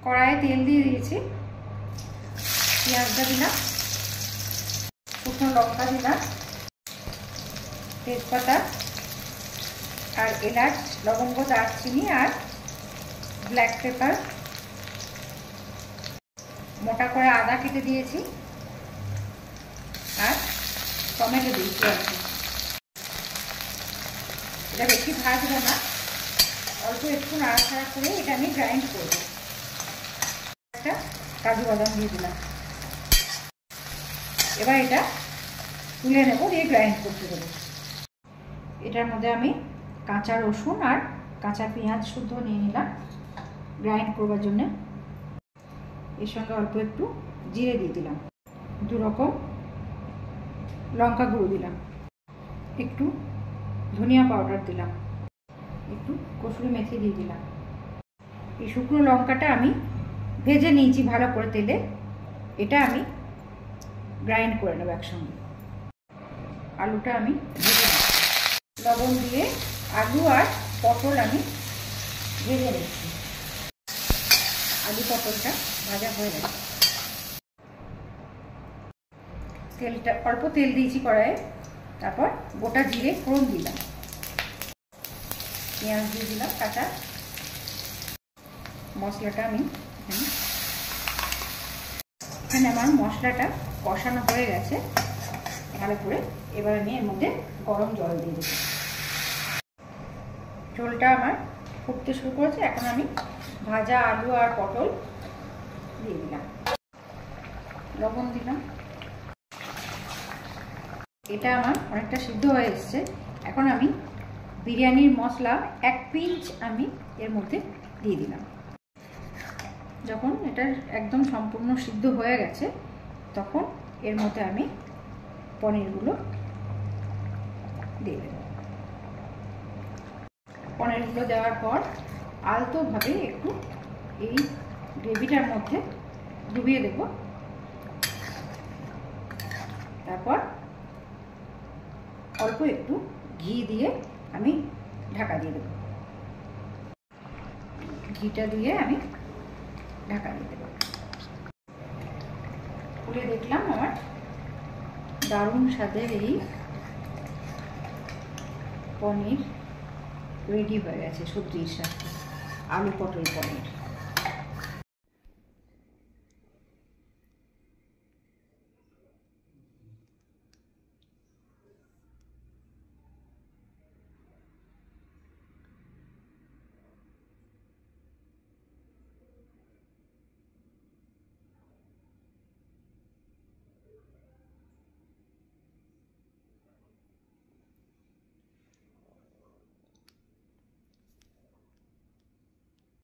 কড়াইয়ে তেল দিয়ে দিয়েছি, পেঁয়াজটা দিলাম, শুকনো লঙ্কা দিলাম, তেজপাতা আর এলাচ, লবঙ্গ, দারচিনি আর ব্ল্যাক পেপার, মোটা করে আদা কেটে দিয়েছি আর টমেটো দিয়েছি আর কি। এটা বেশি ভাজবো না, অল্প একটু নাড়াচাড়া করে এটা আমি গ্রাইন্ড করবো। একটা কাজু বাদাম দিয়ে দিলাম, এবার এটা তুলে নেবো, দিয়ে গ্রাইন্ড করতে দেবো। এটার মধ্যে আমি কাঁচা রসুন আর কাঁচা পেঁয়াজ শুদ্ধ নিয়ে নিলাম গ্রাইন্ড করবার জন্যে। এর সঙ্গে অল্প একটু জিরে দিয়ে দিলাম, 2 রকম লঙ্কা গুঁড়ো দিলাম, একটু ধনিয়া পাউডার দিলাম, একটু কসুরি মেথি দিয়ে দিলাম। এই শুকনো লঙ্কাটা আমি ভেজে নিয়েছি ভালো করে তেলে, এটা আমি গ্রাইন্ড করে নেব একসঙ্গে। আলুটা আমি ভেজে নেব, লবণ দিয়ে আলু আর পটল আমি ভেজে নিচ্ছি। আলু পটলটা ভাজা হয়ে গেছে, তেলটা অল্প তেল দিয়েছি কড়াইয়ে, তারপর গোটা জিরে ফোড়ন দিলাম, পেঁয়াজ দিয়ে দিলাম কাঁচা। মশলাটা আমি এখানে আমার মশলাটা কষানো হয়ে গেছে ভালো করে। এবার আমি এর মধ্যে গরম জল দিয়ে দেবো। ঝোলটা আমার ফুটতে শুরু করেছে, এখন আমি ভাজা আলু আর পটল দিয়ে দিলাম, লবণ দিলাম। এটা আমার অনেকটা সিদ্ধ হয়ে এসছে। এখন আমি বিরিয়ানির মশলা 1 পিঞ্চ আমি এর মধ্যে দিয়ে দিলাম। যখন এটা একদম সম্পূর্ণ সিদ্ধ হয়ে গেছে তখন এর মধ্যে আমি পনিরগুলো দিয়ে দেব। পনিরগুলো দেওয়ার পর আলতোভাবে একটু এই গ্রেভিটার মধ্যে ডুবিয়ে দেব, তারপর অল্প একটু ঘি দিয়ে আমি ঢাকা দিয়ে দেব। ঘিটা দিয়ে আমি ঢাকা দিয়ে দেব। খুলে দেখলাম আমার দারুণ স্বাদের এই পনির রেডি হয়ে গেছে সবজির সাথে, আলু পটল পনির।